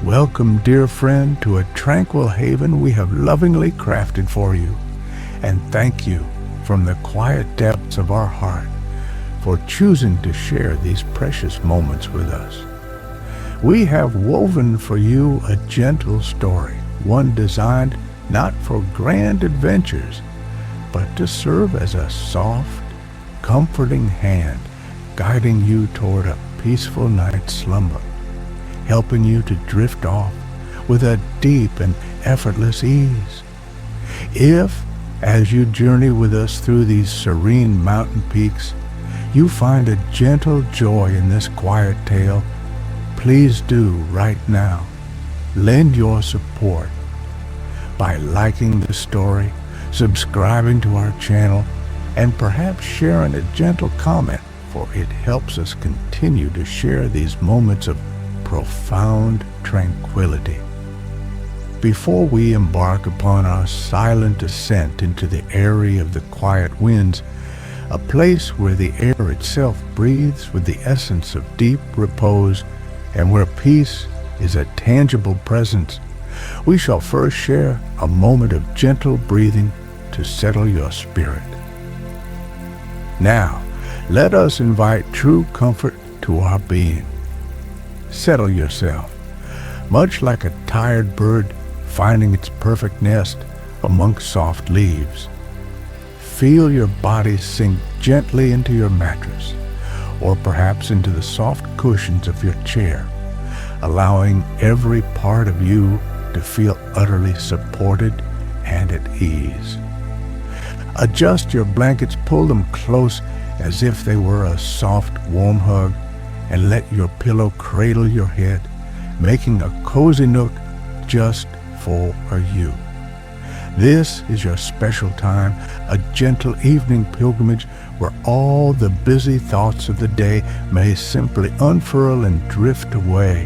Welcome, dear friend, to a tranquil haven we have lovingly crafted for you. And thank you from the quiet depths of our heart for choosing to share these precious moments with us. We have woven for you a gentle story, one designed not for grand adventures, but to serve as a soft, comforting hand, guiding you toward a peaceful night's slumber, helping you to drift off with a deep and effortless ease. If, as you journey with us through these serene mountain peaks, you find a gentle joy in this quiet tale, please do right now lend your support by liking the story, subscribing to our channel, and perhaps sharing a gentle comment, for it helps us continue to share these moments of profound tranquility. Before we embark upon our silent ascent into the Aerie of the quiet winds, a place where the air itself breathes with the essence of deep repose and where peace is a tangible presence, we shall first share a moment of gentle breathing to settle your spirit. Now, let us invite true comfort to our being. Settle yourself, much like a tired bird finding its perfect nest amongst soft leaves. Feel your body sink gently into your mattress, or perhaps into the soft cushions of your chair, allowing every part of you to feel utterly supported and at ease. Adjust your blankets, pull them close as if they were a soft, warm hug, and let your pillow cradle your head, making a cozy nook just for you. This is your special time, a gentle evening pilgrimage where all the busy thoughts of the day may simply unfurl and drift away,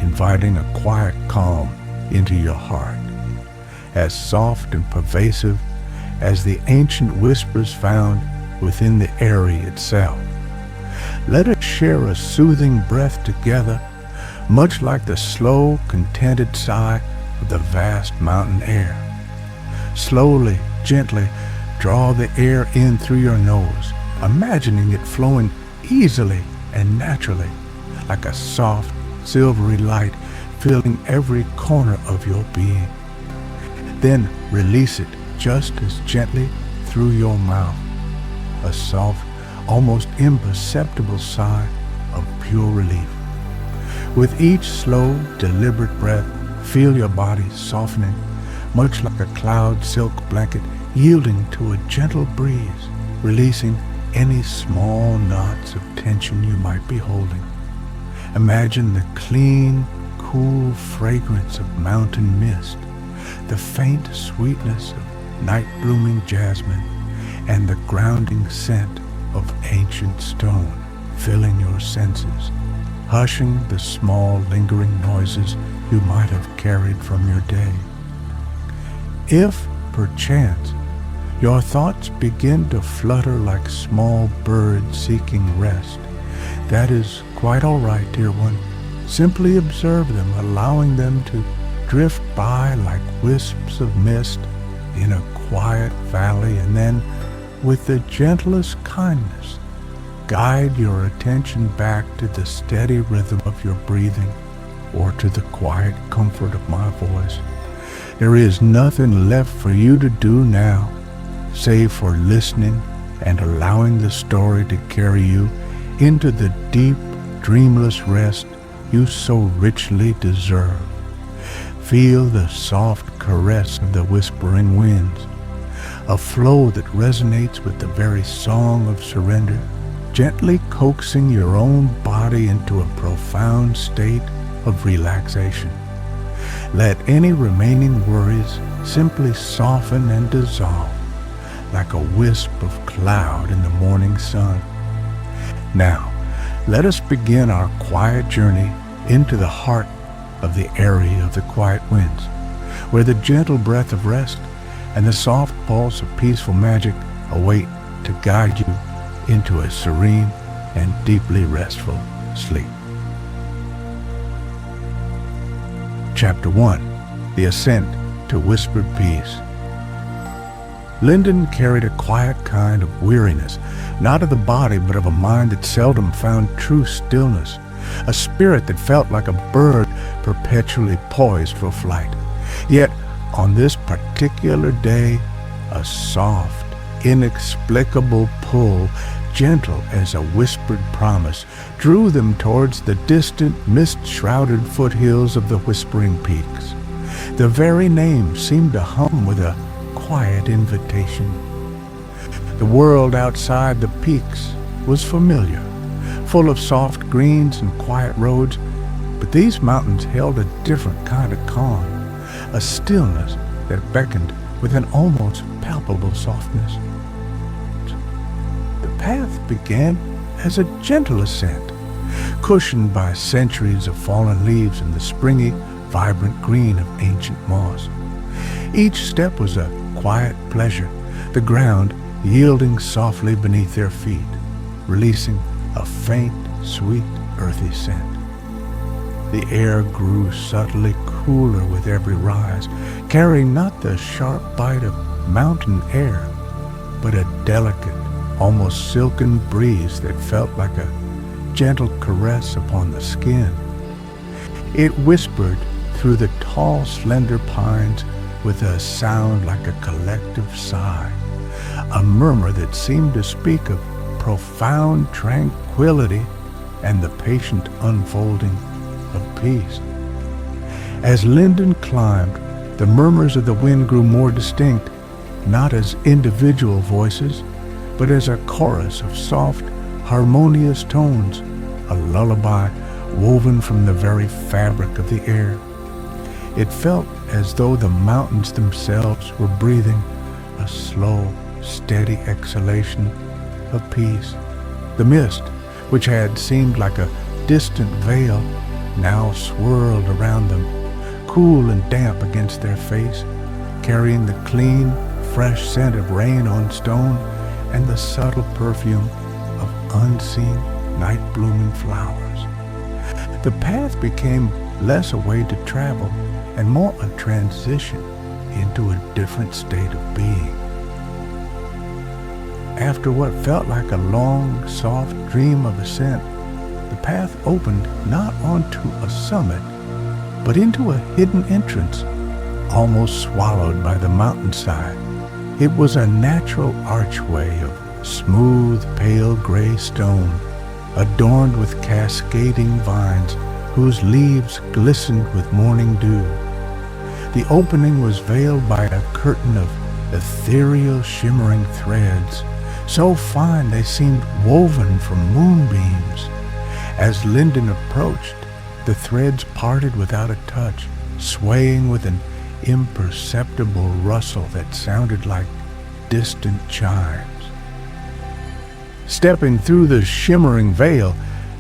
inviting a quiet calm into your heart, as soft and pervasive as the ancient whispers found within the Aerie itself. Let us share a soothing breath together, much like the slow, contented sigh of the vast mountain air. Slowly, gently, draw the air in through your nose, imagining it flowing easily and naturally, like a soft, silvery light filling every corner of your being. Then release it just as gently through your mouth, a soft, almost imperceptible sigh of pure relief. With each slow, deliberate breath, feel your body softening, much like a cloud silk blanket yielding to a gentle breeze, releasing any small knots of tension you might be holding. Imagine the clean, cool fragrance of mountain mist, the faint sweetness of night-blooming jasmine, and the grounding scent of ancient stone filling your senses, hushing the small lingering noises you might have carried from your day. If, perchance, your thoughts begin to flutter like small birds seeking rest, that is quite all right, dear one. Simply observe them, allowing them to drift by like wisps of mist in a quiet valley, and then, with the gentlest kindness, guide your attention back to the steady rhythm of your breathing or to the quiet comfort of my voice. There is nothing left for you to do now, save for listening and allowing the story to carry you into the deep, dreamless rest you so richly deserve. Feel the soft caress of the whispering winds, a flow that resonates with the very song of surrender, gently coaxing your own body into a profound state of relaxation. Let any remaining worries simply soften and dissolve like a wisp of cloud in the morning sun. Now, let us begin our quiet journey into the heart of the Aerie of the quiet winds, where the gentle breath of rest and the soft pulse of peaceful magic await to guide you into a serene and deeply restful sleep. Chapter 1, The Ascent to Whispered Peace. Linden carried a quiet kind of weariness, not of the body, but of a mind that seldom found true stillness, a spirit that felt like a bird perpetually poised for flight. Yet, on this particular day, a soft, inexplicable pull, gentle as a whispered promise, drew them towards the distant, mist-shrouded foothills of the Whispering Peaks. The very name seemed to hum with a quiet invitation. The world outside the peaks was familiar, full of soft greens and quiet roads, but these mountains held a different kind of calm, a stillness that beckoned with an almost palpable softness. The path began as a gentle ascent, cushioned by centuries of fallen leaves and the springy, vibrant green of ancient moss. Each step was a quiet pleasure, the ground yielding softly beneath their feet, releasing a faint, sweet, earthy scent. The air grew subtly cooler with every rise, carrying not the sharp bite of mountain air, but a delicate, almost silken breeze that felt like a gentle caress upon the skin. It whispered through the tall, slender pines with a sound like a collective sigh, a murmur that seemed to speak of profound tranquility and the patient unfolding of peace. As Linden climbed, the murmurs of the wind grew more distinct, not as individual voices, but as a chorus of soft, harmonious tones, a lullaby woven from the very fabric of the air. It felt as though the mountains themselves were breathing a slow, steady exhalation of peace. The mist, which had seemed like a distant veil, now swirled around them, cool and damp against their face, carrying the clean, fresh scent of rain on stone and the subtle perfume of unseen, night-blooming flowers. The path became less a way to travel and more a transition into a different state of being. After what felt like a long, soft dream of ascent, the path opened not onto a summit, but into a hidden entrance, almost swallowed by the mountainside. It was a natural archway of smooth, pale gray stone, adorned with cascading vines whose leaves glistened with morning dew. The opening was veiled by a curtain of ethereal, shimmering threads, so fine they seemed woven from moonbeams. As Linden approached, the threads parted without a touch, swaying with an imperceptible rustle that sounded like distant chimes. Stepping through the shimmering veil,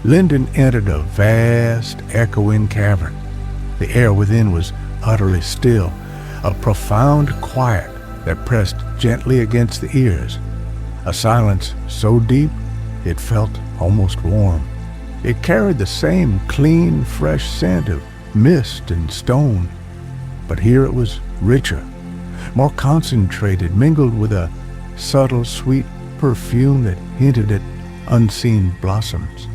Linden entered a vast, echoing cavern. The air within was utterly still, a profound quiet that pressed gently against the ears, a silence so deep it felt almost warm. It carried the same clean, fresh scent of mist and stone, but here it was richer, more concentrated, mingled with a subtle, sweet perfume that hinted at unseen blossoms.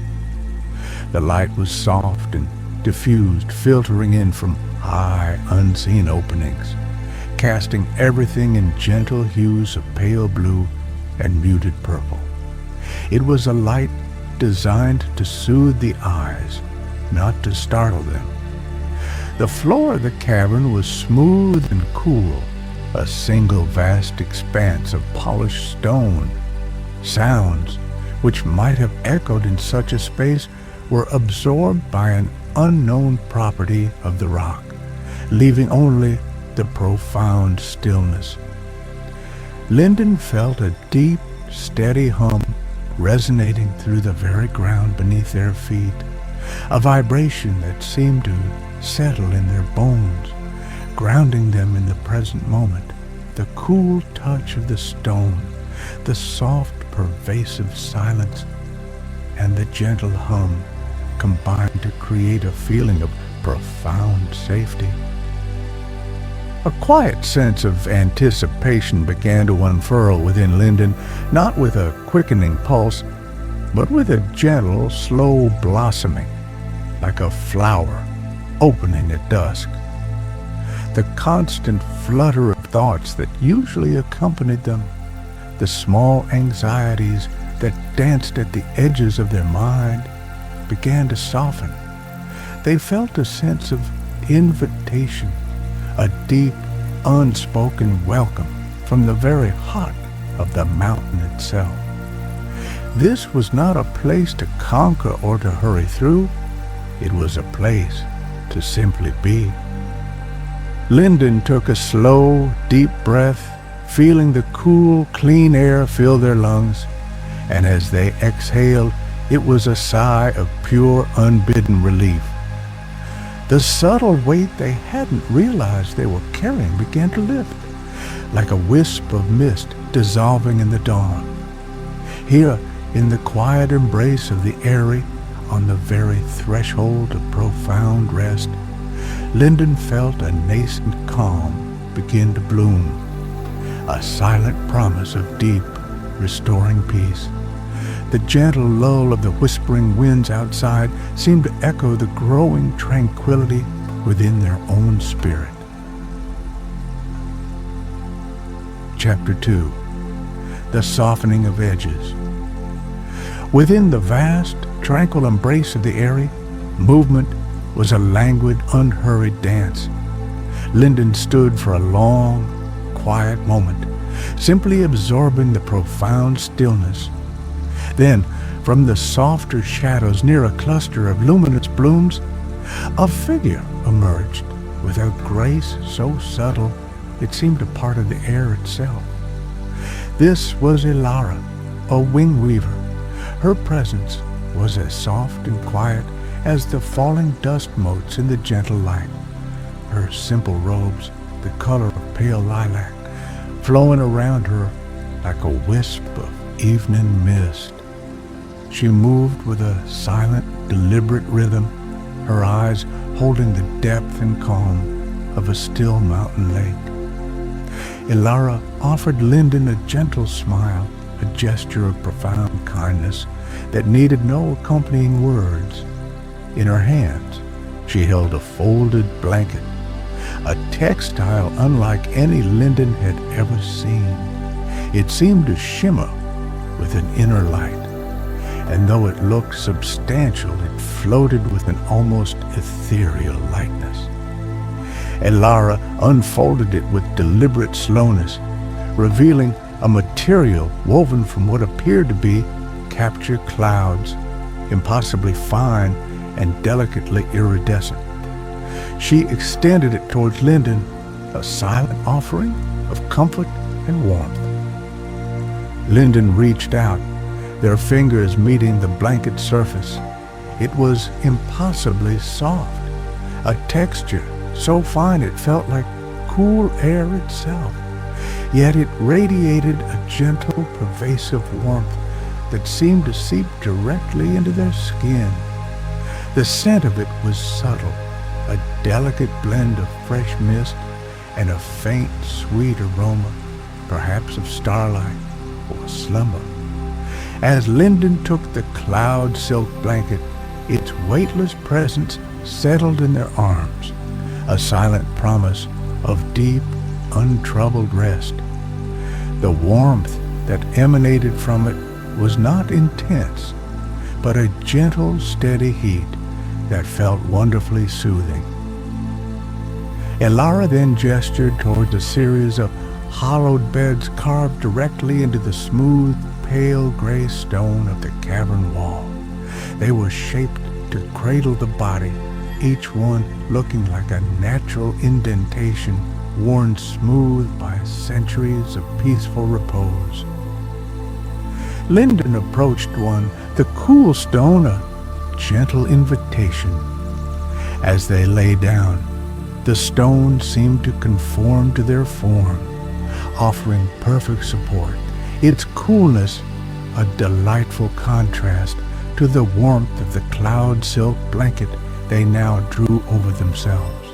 The light was soft and diffused, filtering in from high, unseen openings, casting everything in gentle hues of pale blue and muted purple. It was a light designed to soothe the eyes, not to startle them. The floor of the cavern was smooth and cool, a single vast expanse of polished stone. Sounds, which might have echoed in such a space, were absorbed by an unknown property of the rock, leaving only the profound stillness. Linden felt a deep, steady hum resonating through the very ground beneath their feet, a vibration that seemed to settle in their bones, grounding them in the present moment. The cool touch of the stone, the soft, pervasive silence, and the gentle hum combined to create a feeling of profound safety. A quiet sense of anticipation began to unfurl within Linden, not with a quickening pulse, but with a gentle, slow blossoming, like a flower opening at dusk. The constant flutter of thoughts that usually accompanied them, the small anxieties that danced at the edges of their mind, began to soften. They felt a sense of invitation, a deep, unspoken welcome from the very heart of the mountain itself. This was not a place to conquer or to hurry through. It was a place to simply be. Linden took a slow, deep breath, feeling the cool, clean air fill their lungs, and as they exhaled, it was a sigh of pure, unbidden relief. The subtle weight they hadn't realized they were carrying began to lift, like a wisp of mist dissolving in the dawn. Here, in the quiet embrace of the Aerie, on the very threshold of profound rest, Linden felt a nascent calm begin to bloom, a silent promise of deep, restoring peace. The gentle lull of the whispering winds outside seemed to echo the growing tranquility within their own spirit. Chapter 2. The Softening of Edges. Within the vast, tranquil embrace of the Aerie, movement was a languid, unhurried dance. Linden stood for a long, quiet moment, simply absorbing the profound stillness. Then, from the softer shadows near a cluster of luminous blooms, a figure emerged with a grace so subtle it seemed a part of the air itself. This was Elara, a wing weaver. Her presence was as soft and quiet as the falling dust motes in the gentle light. Her simple robes, the color of pale lilac, flowing around her like a wisp of evening mist. She moved with a silent, deliberate rhythm, her eyes holding the depth and calm of a still mountain lake. Elara offered Linden a gentle smile, a gesture of profound kindness that needed no accompanying words. In her hands, she held a folded blanket, a textile unlike any Linden had ever seen. It seemed to shimmer with an inner light, and though it looked substantial, it floated with an almost ethereal lightness. Elara unfolded it with deliberate slowness, revealing a material woven from what appeared to be captured clouds, impossibly fine and delicately iridescent. She extended it towards Linden, a silent offering of comfort and warmth. Linden reached out, their fingers meeting the blanket surface. It was impossibly soft, a texture so fine it felt like cool air itself. Yet it radiated a gentle, pervasive warmth that seemed to seep directly into their skin. The scent of it was subtle, a delicate blend of fresh mist and a faint, sweet aroma, perhaps of starlight or slumber. As Linden took the cloud silk blanket, its weightless presence settled in their arms, a silent promise of deep, untroubled rest. The warmth that emanated from it was not intense, but a gentle, steady heat that felt wonderfully soothing. Elara then gestured towards a series of hollowed beds carved directly into the smooth, pale gray stone of the cavern wall. They were shaped to cradle the body, each one looking like a natural indentation worn smooth by centuries of peaceful repose. Linden approached one, the cool stone a gentle invitation. As they lay down, the stone seemed to conform to their form, offering perfect support, its coolness a delightful contrast to the warmth of the cloud silk blanket they now drew over themselves.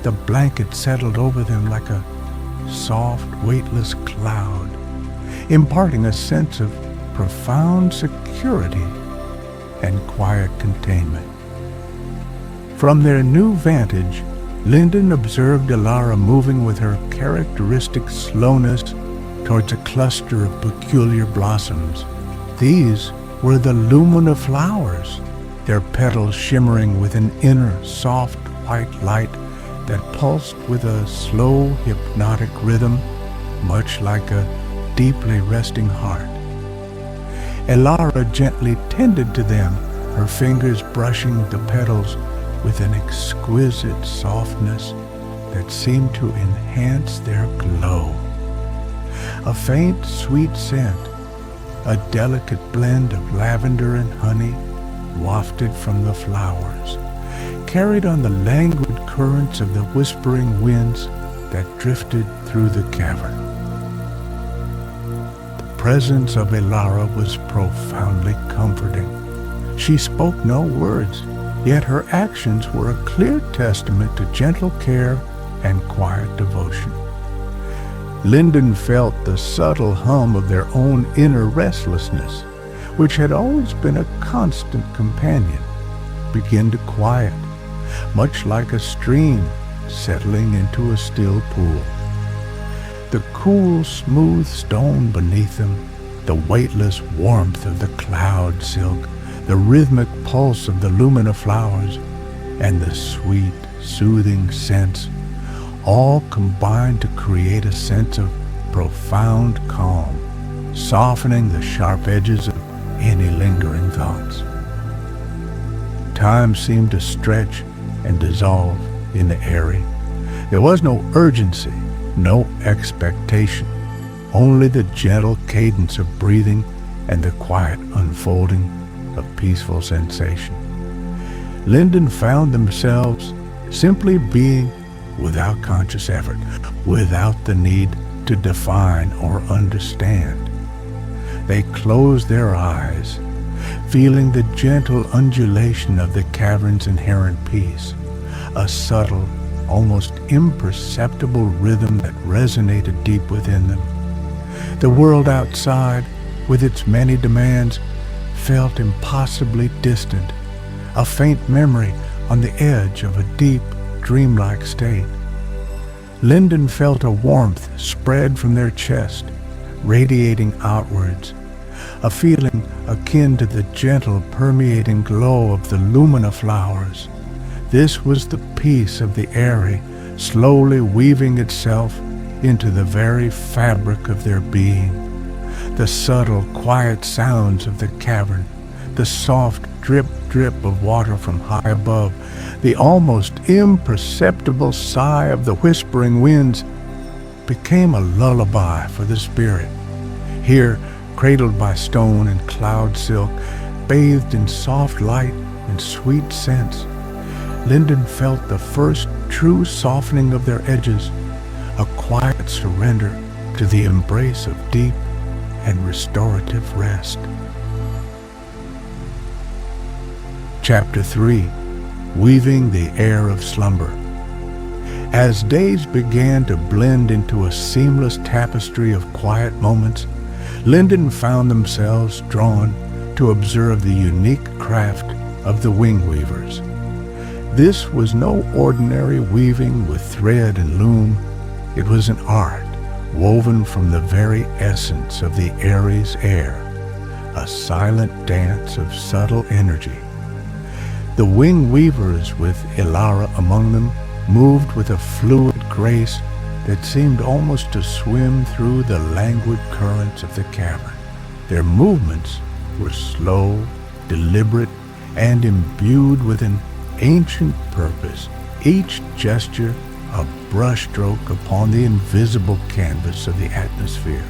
The blanket settled over them like a soft, weightless cloud, imparting a sense of profound security and quiet containment. From their new vantage, Lyndon observed Elara moving with her characteristic slowness towards a cluster of peculiar blossoms. These were the Lumina-Flowers, their petals shimmering with an inner soft white light that pulsed with a slow hypnotic rhythm, much like a deeply resting heart. Elara gently tended to them, her fingers brushing the petals with an exquisite softness that seemed to enhance their glow. A faint, sweet scent, a delicate blend of lavender and honey, wafted from the flowers, carried on the languid currents of the whispering winds that drifted through the cavern. The presence of Elara was profoundly comforting. She spoke no words, yet her actions were a clear testament to gentle care and quiet devotion. Lyndon felt the subtle hum of their own inner restlessness, which had always been a constant companion, begin to quiet, much like a stream settling into a still pool. The cool, smooth stone beneath them, the weightless warmth of the cloud silk, the rhythmic pulse of the Lumina-Flowers, and the sweet, soothing scents all combined to create a sense of profound calm, softening the sharp edges of any lingering thoughts. Time seemed to stretch and dissolve in the Aerie. There was no urgency, no expectation, only the gentle cadence of breathing and the quiet unfolding of peaceful sensation. Lyndon found themselves simply being without conscious effort, without the need to define or understand. They closed their eyes, feeling the gentle undulation of the cavern's inherent peace, a subtle, almost imperceptible rhythm that resonated deep within them. The world outside, with its many demands, felt impossibly distant, a faint memory on the edge of a deep, dreamlike state. Lyndon felt a warmth spread from their chest, radiating outwards, a feeling akin to the gentle, permeating glow of the Lumina-Flowers. This was the peace of the Aerie, slowly weaving itself into the very fabric of their being. The subtle, quiet sounds of the cavern, the soft drip, drip of water from high above, the almost imperceptible sigh of the whispering winds became a lullaby for the spirit. Here, cradled by stone and cloud silk, bathed in soft light and sweet scents, Lyndon felt the first true softening of their edges, a quiet surrender to the embrace of deep and restorative rest. Chapter 3. Weaving the Air of Slumber. As days began to blend into a seamless tapestry of quiet moments, Lyndon found themselves drawn to observe the unique craft of the wing weavers. This was no ordinary weaving with thread and loom. It was an art woven from the very essence of the Aerie's air, a silent dance of subtle energy. The wing weavers, with Elara among them, moved with a fluid grace that seemed almost to swim through the languid currents of the cavern. Their movements were slow, deliberate, and imbued with an ancient purpose, each gesture a brushstroke upon the invisible canvas of the atmosphere.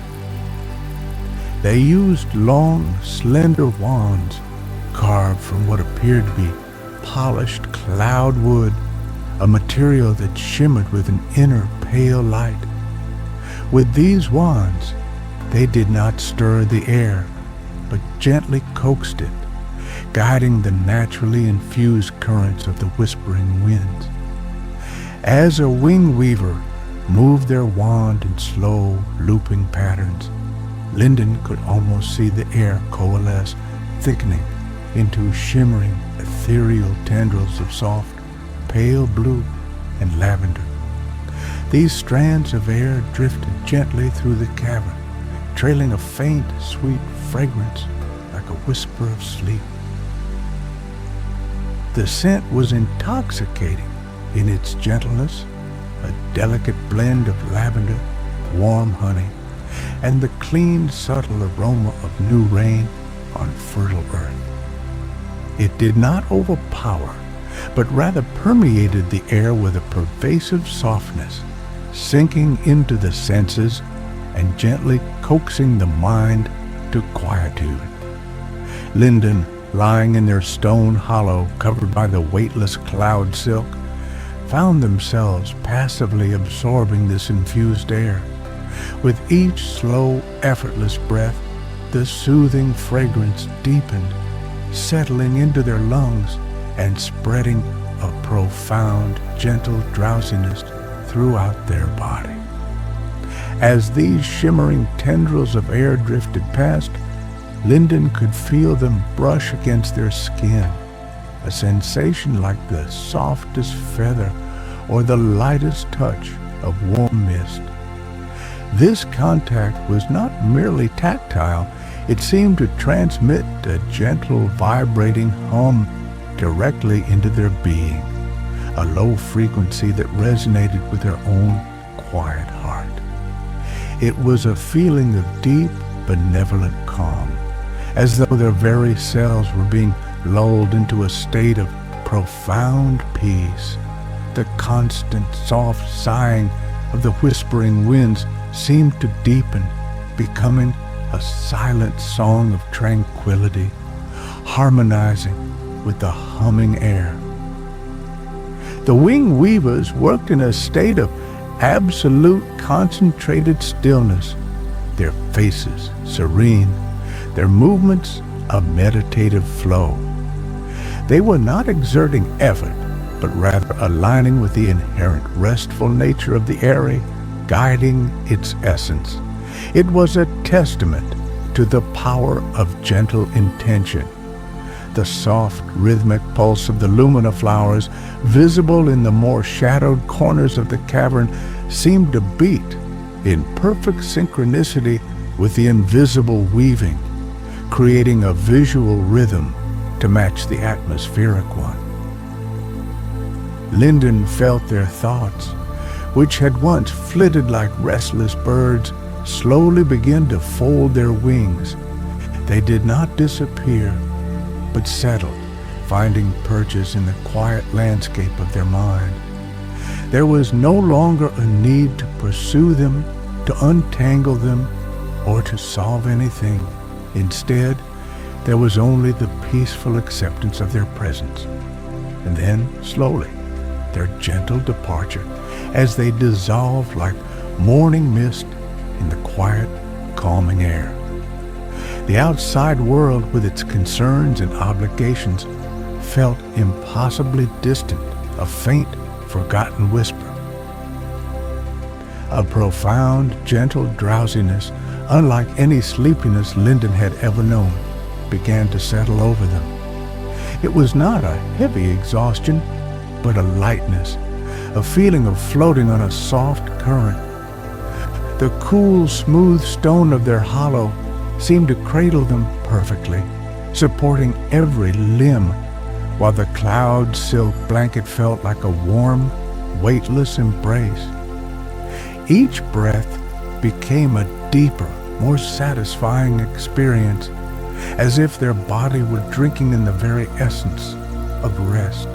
They used long, slender wands carved from what appeared to be polished cloud wood, a material that shimmered with an inner pale light. With these wands, they did not stir the air, but gently coaxed it, guiding the naturally infused currents of the whispering winds. As a wing weaver moved their wand in slow, looping patterns, Linden could almost see the air coalesce, thickening into shimmering, ethereal tendrils of soft, pale blue and lavender. These strands of air drifted gently through the cavern, trailing a faint, sweet fragrance like a whisper of sleep. The scent was intoxicating in its gentleness, a delicate blend of lavender, warm honey, and the clean, subtle aroma of new rain on fertile earth. It did not overpower, but rather permeated the air with a pervasive softness, sinking into the senses and gently coaxing the mind to quietude. Linden, lying in their stone hollow covered by the weightless cloud silk, found themselves passively absorbing this infused air. With each slow, effortless breath, the soothing fragrance deepened, settling into their lungs and spreading a profound, gentle drowsiness throughout their body. As these shimmering tendrils of air drifted past, Linden could feel them brush against their skin, a sensation like the softest feather or the lightest touch of warm mist. This contact was not merely tactile, it seemed to transmit a gentle, vibrating hum directly into their being, a low frequency that resonated with their own quiet heart. It was a feeling of deep, benevolent calm, as though their very selves were being lulled into a state of profound peace. The constant, soft sighing of the whispering winds seemed to deepen, becoming a silent song of tranquility, harmonizing with the humming air. The wing weavers worked in a state of absolute concentrated stillness, their faces serene, their movements a meditative flow. They were not exerting effort, but rather aligning with the inherent restful nature of the Aerie, guiding its essence. It was a testament to the power of gentle intention. The soft, rhythmic pulse of the Lumina-Flowers, visible in the more shadowed corners of the cavern, seemed to beat in perfect synchronicity with the invisible weaving, creating a visual rhythm to match the atmospheric one. Linden felt their thoughts, which had once flitted like restless birds, slowly begin to fold their wings. They did not disappear, but settled, finding perches in the quiet landscape of their mind. There was no longer a need to pursue them, to untangle them, or to solve anything. Instead, there was only the peaceful acceptance of their presence. And then, slowly, their gentle departure as they dissolved like morning mist in the quiet, calming air. The outside world, with its concerns and obligations, felt impossibly distant, a faint, forgotten whisper. A profound, gentle drowsiness, unlike any sleepiness Linden had ever known, began to settle over them. It was not a heavy exhaustion, but a lightness, a feeling of floating on a soft current. The cool, smooth stone of their hollow seemed to cradle them perfectly, supporting every limb, while the cloud silk blanket felt like a warm, weightless embrace. Each breath became a deeper, more satisfying experience, as if their body were drinking in the very essence of rest.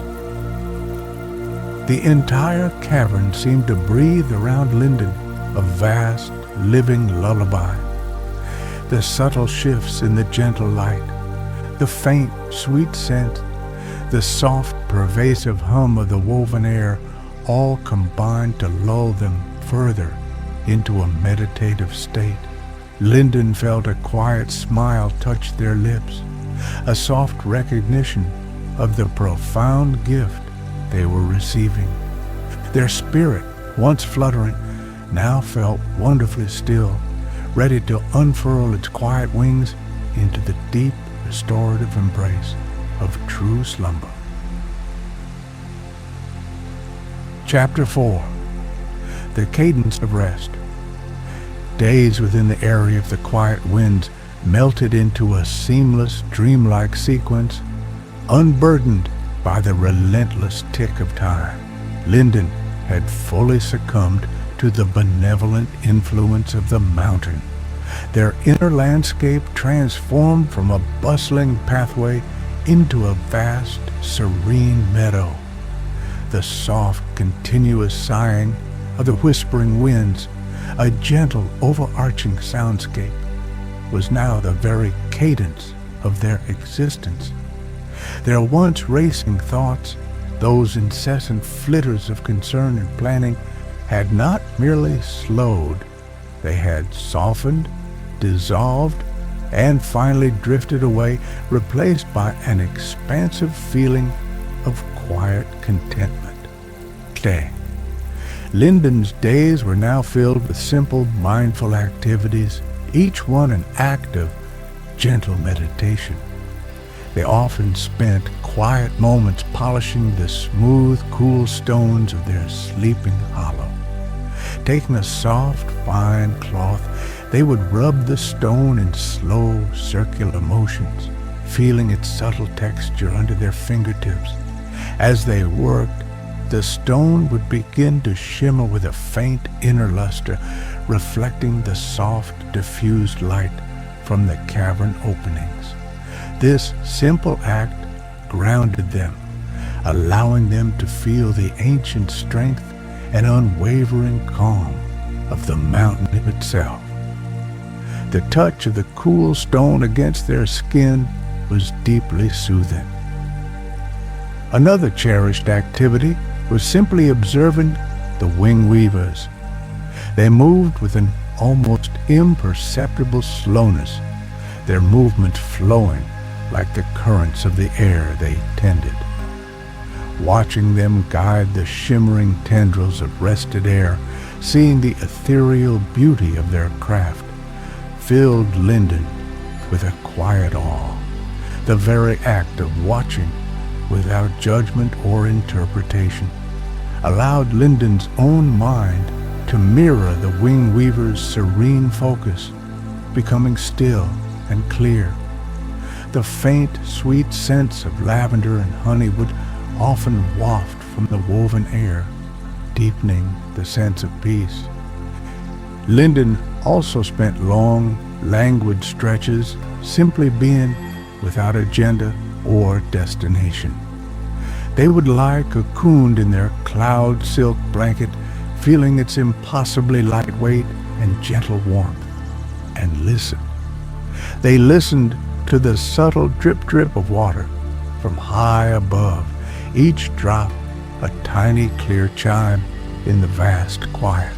The entire cavern seemed to breathe around Linden, a vast, living lullaby. The subtle shifts in the gentle light, the faint, sweet scent, the soft, pervasive hum of the woven air, all combined to lull them further into a meditative state. Linden felt a quiet smile touch their lips, a soft recognition of the profound gift they were receiving. Their spirit, once fluttering, now felt wonderfully still, ready to unfurl its quiet wings into the deep, restorative embrace of true slumber. Chapter 4. The Cadence of Rest. Days within the Aerie of the quiet winds melted into a seamless, dreamlike sequence, unburdened by the relentless tick of time. Linden had fully succumbed to the benevolent influence of the mountain. Their inner landscape transformed from a bustling pathway into a vast, serene meadow. The soft, continuous sighing of the whispering winds, a gentle, overarching soundscape, was now the very cadence of their existence. Their once racing thoughts, those incessant flitters of concern and planning, had not merely slowed, they had softened, dissolved, and finally drifted away, replaced by an expansive feeling of quiet contentment. Linden's days were now filled with simple, mindful activities, each one an act of gentle meditation. They often spent quiet moments polishing the smooth, cool stones of their sleeping hollow. Taking a soft, fine cloth, they would rub the stone in slow, circular motions, feeling its subtle texture under their fingertips. As they worked, the stone would begin to shimmer with a faint inner luster, reflecting the soft, diffused light from the cavern openings. This simple act grounded them, allowing them to feel the ancient strength and unwavering calm of the mountain itself. The touch of the cool stone against their skin was deeply soothing. Another cherished activity was simply observing the wing weavers. They moved with an almost imperceptible slowness, their movements flowing like the currents of the air they tended. Watching them guide the shimmering tendrils of rested air, seeing the ethereal beauty of their craft, filled Linden with a quiet awe. The very act of watching without judgment or interpretation allowed Linden's own mind to mirror the wing weaver's serene focus, becoming still and clear. The faint, sweet scents of lavender and honey would often waft from the woven air, deepening the sense of peace. Linden also spent long, languid stretches simply being without agenda or destination. They would lie cocooned in their cloud silk blanket, feeling its impossibly lightweight and gentle warmth, and listen. They listened to the subtle drip-drip of water from high above, each drop a tiny clear chime in the vast quiet.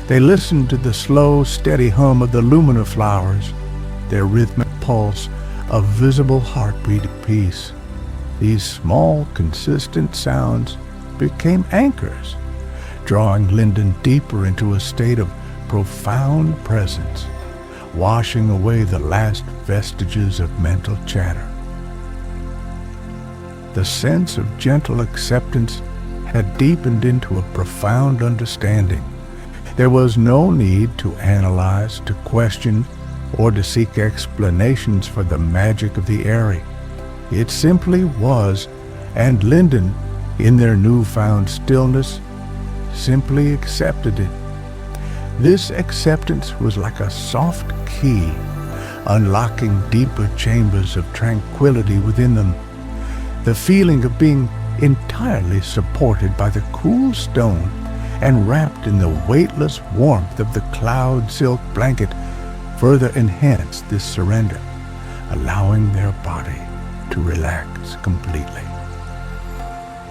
They listened to the slow, steady hum of the Lumina-Flowers, their rhythmic pulse, a visible heartbeat of peace. These small, consistent sounds became anchors, drawing Linden deeper into a state of profound presence, washing away the last vestiges of mental chatter. The sense of gentle acceptance had deepened into a profound understanding. There was no need to analyze, to question, or to seek explanations for the magic of the Aerie. It simply was, and Linden, in their newfound stillness, simply accepted it. This acceptance was like a soft key, unlocking deeper chambers of tranquility within them. The feeling of being entirely supported by the cool stone and wrapped in the weightless warmth of the cloud silk blanket further enhanced this surrender, allowing their body to relax completely.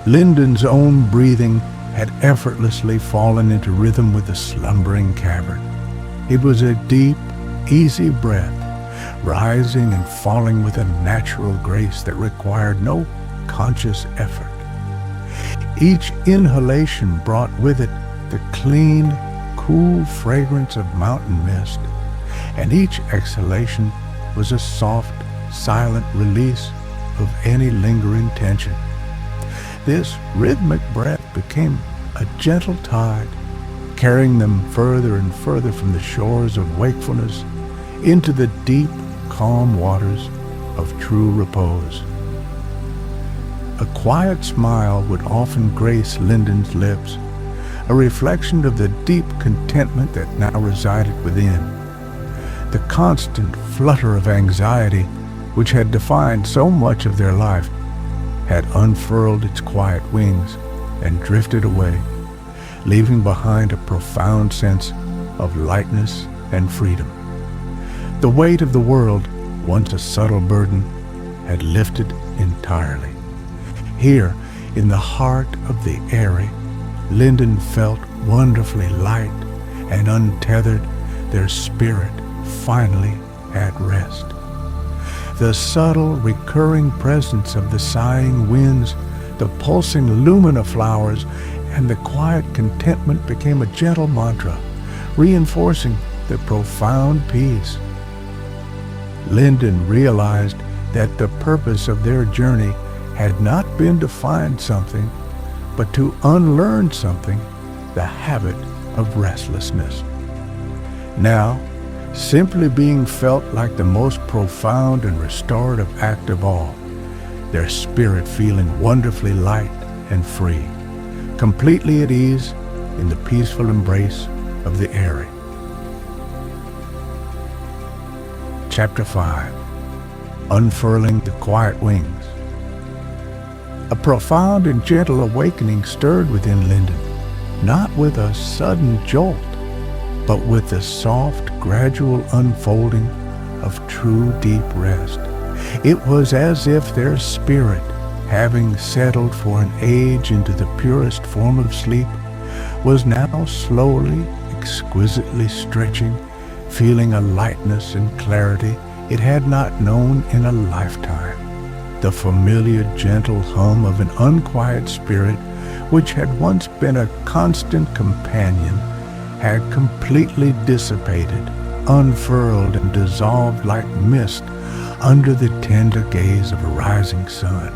Linden's own breathing had effortlessly fallen into rhythm with the slumbering cavern. It was a deep, easy breath, rising and falling with a natural grace that required no conscious effort. Each inhalation brought with it the clean, cool fragrance of mountain mist, and each exhalation was a soft, silent release of any lingering tension. This rhythmic breath became a gentle tide, carrying them further and further from the shores of wakefulness into the deep, calm waters of true repose. A quiet smile would often grace Lyndon's lips, a reflection of the deep contentment that now resided within. The constant flutter of anxiety, which had defined so much of their life, had unfurled its quiet wings and drifted away, leaving behind a profound sense of lightness and freedom. The weight of the world, once a subtle burden, had lifted entirely. Here, in the heart of the Aerie, Lyndon felt wonderfully light and untethered, their spirit finally at rest. The subtle, recurring presence of the sighing winds, the pulsing Lumina-Flowers, and the quiet contentment became a gentle mantra, reinforcing the profound peace. Lyndon realized that the purpose of their journey had not been to find something, but to unlearn something, the habit of restlessness. Now, simply being felt like the most profound and restorative act of all, their spirit feeling wonderfully light and free, completely at ease in the peaceful embrace of the Aerie. Chapter 5. Unfurling the Quiet Wings. A profound and gentle awakening stirred within Lyndon, not with a sudden jolt, but with the soft, gradual unfolding of true deep rest. It was as if their spirit, having settled for an age into the purest form of sleep, was now slowly, exquisitely stretching, feeling a lightness and clarity it had not known in a lifetime. The familiar gentle hum of an unquiet spirit, which had once been a constant companion, had completely dissipated, unfurled, and dissolved like mist under the tender gaze of a rising sun.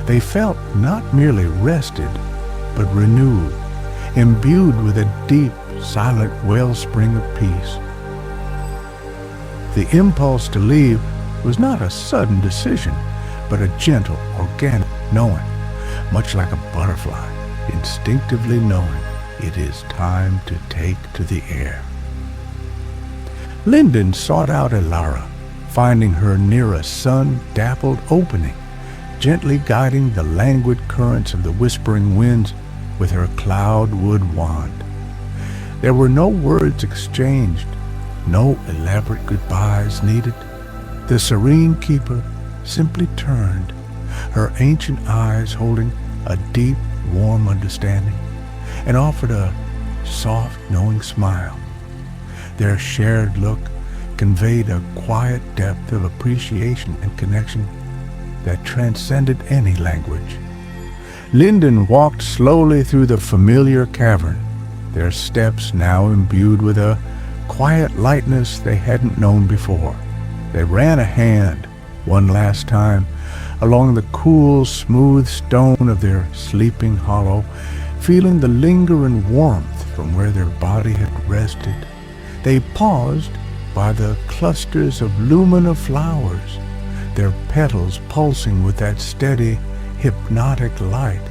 They felt not merely rested, but renewed, imbued with a deep, silent wellspring of peace. The impulse to leave was not a sudden decision, but a gentle, organic knowing, much like a butterfly instinctively knowing it is time to take to the air. Lyndon sought out Aerie, finding her near a sun-dappled opening, gently guiding the languid currents of the whispering winds with her cloud-wood wand. There were no words exchanged, no elaborate goodbyes needed. The serene keeper simply turned, her ancient eyes holding a deep, warm understanding, and offered a soft, knowing smile. Their shared look conveyed a quiet depth of appreciation and connection that transcended any language. Lyndon walked slowly through the familiar cavern, their steps now imbued with a quiet lightness they hadn't known before. They ran a hand, one last time, along the cool, smooth stone of their sleeping hollow, feeling the lingering warmth from where their body had rested. They paused by the clusters of Lumina-Flowers, their petals pulsing with that steady, hypnotic light,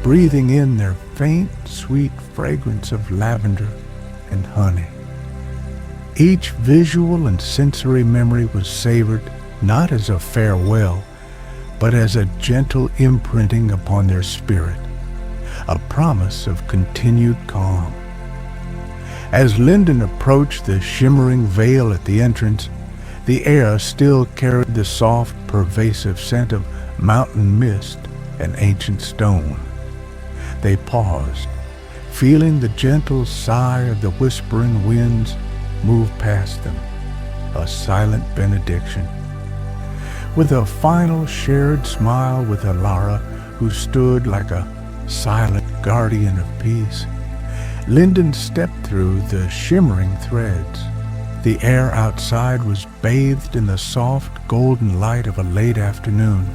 breathing in their faint, sweet fragrance of lavender and honey. Each visual and sensory memory was savored not as a farewell, but as a gentle imprinting upon their spirit, a promise of continued calm. As Lyndon approached the shimmering veil at the entrance, the air still carried the soft, pervasive scent of mountain mist and ancient stone. They paused, feeling the gentle sigh of the whispering winds move past them. a silent benediction. With a final shared smile with Alara, who stood like a silent guardian of peace, Linden stepped through the shimmering threads. The air outside was bathed in the soft golden light of a late afternoon,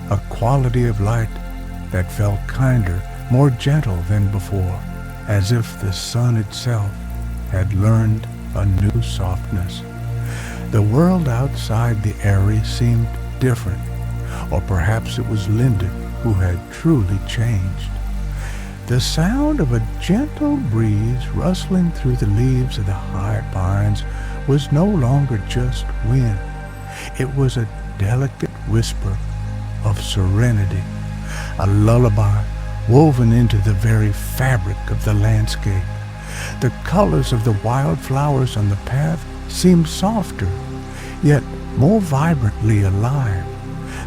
a quality of light that felt kinder, more gentle than before, as if the sun itself had learned a new softness. The world outside the Aerie seemed different, or perhaps it was Linden who had truly changed. The sound of a gentle breeze rustling through the leaves of the high pines was no longer just wind. It was a delicate whisper of serenity, a lullaby woven into the very fabric of the landscape. The colors of the wildflowers on the path seemed softer, yet more vibrantly alive,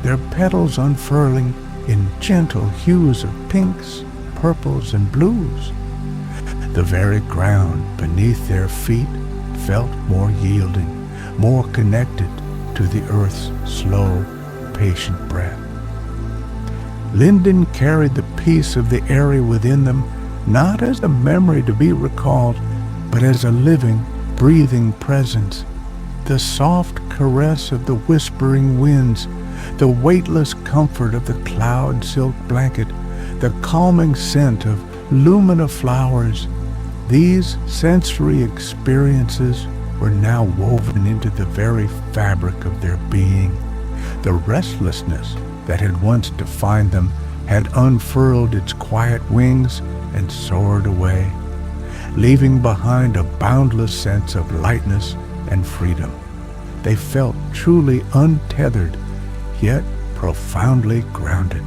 their petals unfurling in gentle hues of pinks, purples, and blues. The very ground beneath their feet felt more yielding, more connected to the earth's slow, patient breath. Linden carried the peace of the Aerie within them, not as a memory to be recalled, but as a living, breathing presence. The soft caress of the whispering winds, the weightless comfort of the cloud silk blanket, the calming scent of Lumina-Flowers. These sensory experiences were now woven into the very fabric of their being. The restlessness that had once defined them had unfurled its quiet wings and soared away, leaving behind a boundless sense of lightness and freedom. They felt truly untethered, yet profoundly grounded.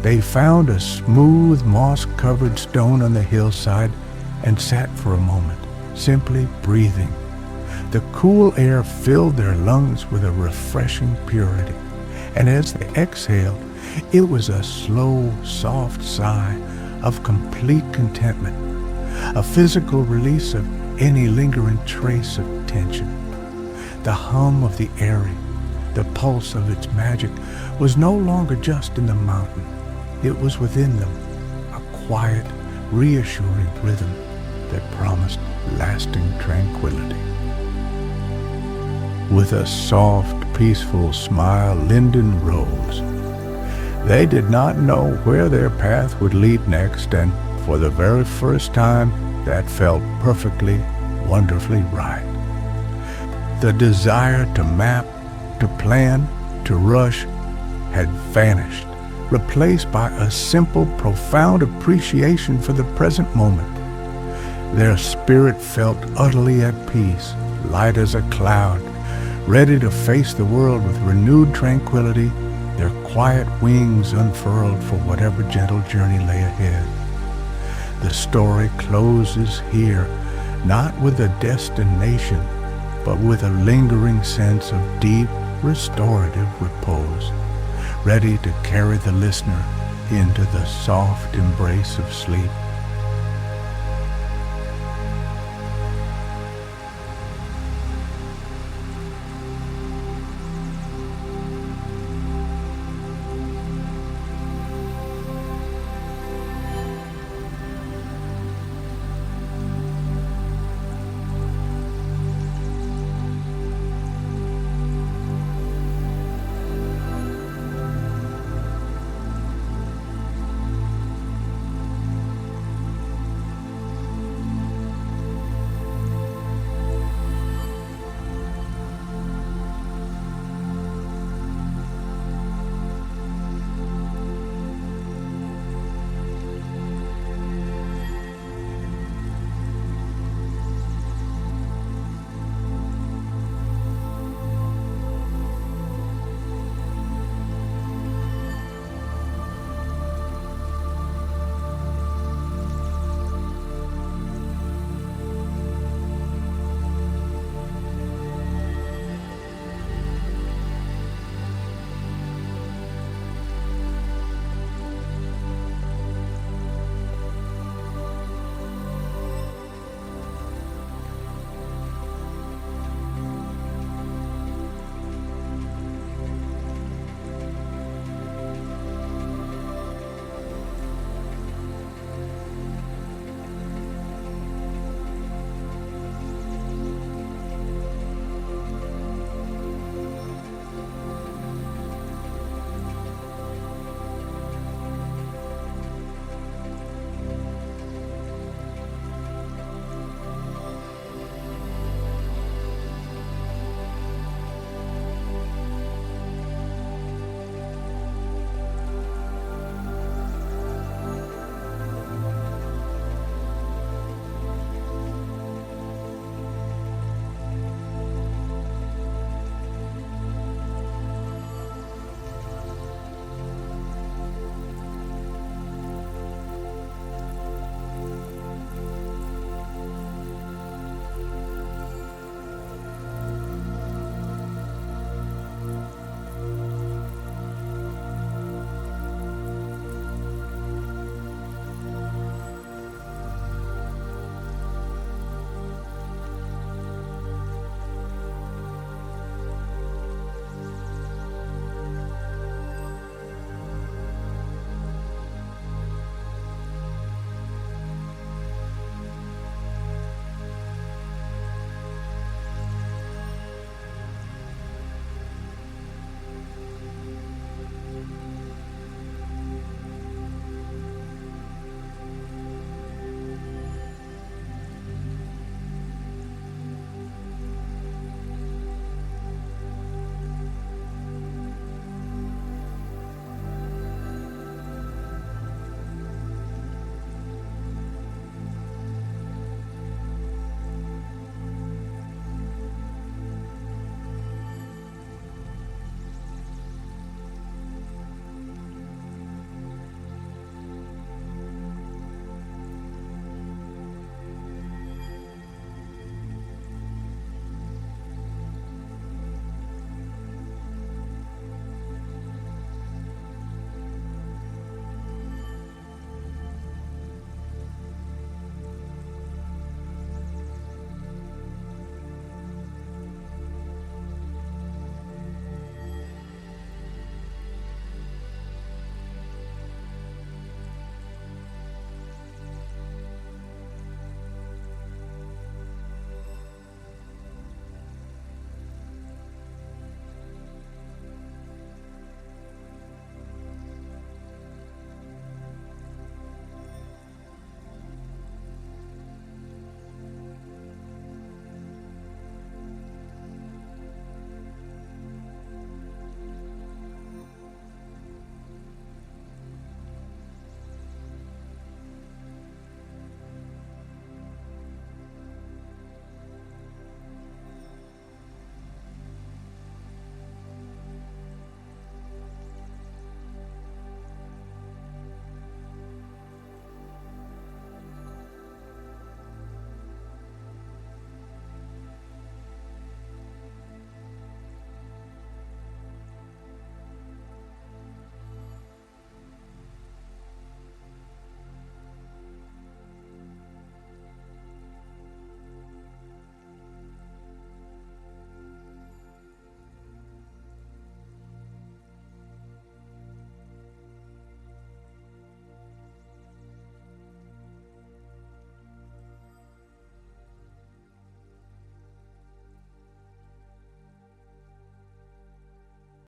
They found a smooth, moss-covered stone on the hillside and sat for a moment, simply breathing. The cool air filled their lungs with a refreshing purity, and as they exhaled, it was a slow, soft sigh of complete contentment, a physical release of any lingering trace of tension. The hum of the Aerie, the pulse of its magic, was no longer just in the mountain. It was within them, a quiet, reassuring rhythm that promised lasting tranquility. With a soft, peaceful smile, Linden rose. They did not know where their path would lead next, and for the very first time, that felt perfectly, wonderfully right. The desire to map, to plan, to rush had vanished, replaced by a simple, profound appreciation for the present moment. Their spirit felt utterly at peace, light as a cloud, ready to face the world with renewed tranquility, their quiet wings unfurled for whatever gentle journey lay ahead. The story closes here, not with a destination, but with a lingering sense of deep, restorative repose, ready to carry the listener into the soft embrace of sleep.